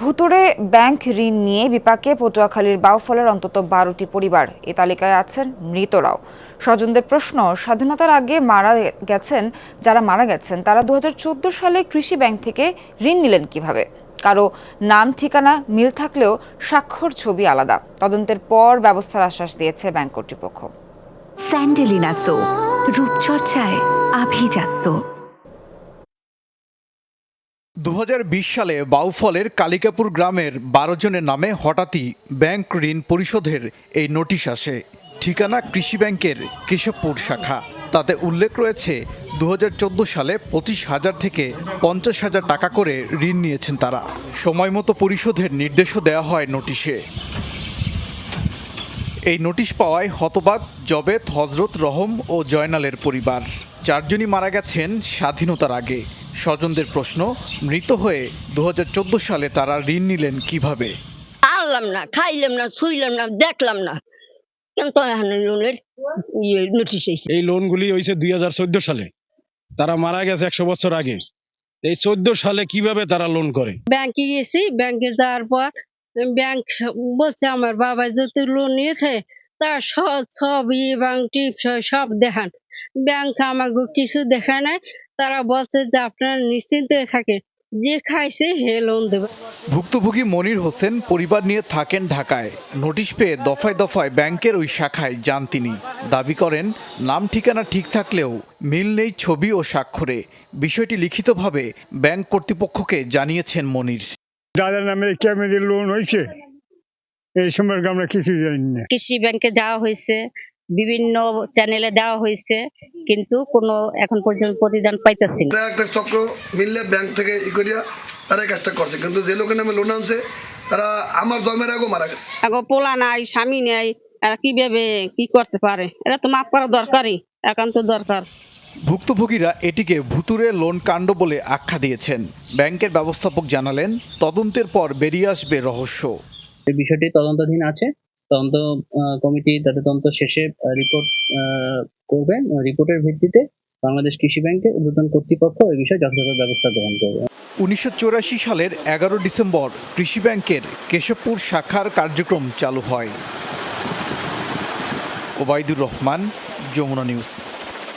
ভুতুড়ে ব্যাংক ঋণ নিয়ে বিপাকে পটুয়াখালীর বাউফলের অন্তত 12টি পরিবার। এ তালিকায় আছেন মৃতরাও। স্বজনদের প্রশ্ন, স্বাধীনতার আগে যারা মারা গেছেন তারা 2014 সালে কৃষি ব্যাংক থেকে ঋণ নিলেন কিভাবে? কারো নাম ঠিকানা মিল থাকলেও স্বাক্ষর ছবি আলাদা। তদন্তের পর ব্যবস্থার আশ্বাস দিয়েছে ব্যাংক কর্তৃপক্ষ। স্যান্ডেলিনা সো, রূপচর্চায় আভিজাত্য। 2020 সালে বাউফলের কালিকাপুর গ্রামের 12 জনের নামে হঠাৎই ব্যাংক ঋণ পরিশোধের এই নোটিশ আসে। ঠিকানা কৃষি ব্যাংকের কেশবপুর শাখা। তাতে উল্লেখ রয়েছে 2014 সালে 25,000 থেকে 50,000 টাকা করে ঋণ নিয়েছেন তারা। সময় মতো পরিশোধের নির্দেশও দেওয়া হয় নোটিশে। এই নোটিশ পাওয়ায় হতবাক জবেদ, হজরত, রহম ও জয়নালের পরিবার। 4 জনই মারা গেছেন স্বাধীনতার আগে। স্বজনদের প্রশ্ন, মৃত হয়ে 2014 সালে তারা ঋণ নিলেন কিভাবে? আনলাম না, খাইলাম না, ছুইলাম না, দেখলাম না, কিন্তু লোনের নোটিশ এসেছে। এই লোনগুলি হয়েছে 2014 সালে। তারা মারা গেছে 100 বছর আগে। এই 14 সালে কিভাবে তারা লোন করে? ব্যাংকে গেছি, ব্যাংকে যাওয়ার পর ব্যাংক বলছে আমার বাবা যত লোন নিয়েছে তার ছবি এবং টিপস সব দেখান। ব্যাংক আমাকে কিছু দেখায় নাই। তারা বলছে যে আপনারা নিশ্চিন্তে থাকেন, যে খাইছে হে লোন দেবে। ভুক্তভোগী মনির হোসেন পরিবার নিয়ে থাকেন ঢাকায়। নোটিশ পেয়ে দফায় দফায় ব্যাংকের ওই শাখায় যান তিনি। দাবি করেন, নাম ঠিকানা ঠিক থাকলেও মিল নেই ছবি ও স্বাক্ষরে। বিষয়টি লিখিতভাবে ব্যাংক কর্তৃপক্ষকে জানিয়েছেন মনির। যাদের নামে কেমনি লোন হয়েছে এই সম্পর্কে আমরা কিছু জানি না। কৃষি ব্যাংকে যাওয়া হয়েছে, বিভিন্ন চ্যানেলে দেওয়া হয়েছে, কিন্তু কোনো এখন পর্যন্ত প্রতিদান পাইতেছি না। একটা চক্র মিললে ব্যাংক থেকে করিয়া তারা কাজটা করছে, কিন্তু যে লোকের নামে লোন আনছে তারা আমার জন্মের আগেও মারা গেছে। আগো পোলা নাই, স্বামী নাই, এরা কিভাবে কি করতে পারে? এরা তো মাফ করা দরকারই, একান্ত দরকার। ভুক্তভোগীরা এটিকে ভুতুড়ে লোন কাণ্ড বলে আখ্যা দিয়েছেন। ব্যাংকের ব্যবস্থাপক জানালেন, তদন্তের পর বেরিয়ে আসবে রহস্য। এই বিষয়টি তদন্তাধীন আছে। তদন্ত কমিটি তাদের তদন্ত শেষে রিপোর্ট করবেন। রিপোর্টের ভিত্তিতে বাংলাদেশ কৃষি ব্যাংকের ঊর্ধ্বতন কর্তৃপক্ষ এই বিষয়ে যথাযথ ব্যবস্থা গ্রহণ করবে। 1984 সালের 11 ডিসেম্বর কৃষি ব্যাংকের কেশবপুর শাখার কার্যক্রম চালু হয়। ওবায়দুর রহমান, যমুনা নিউজ।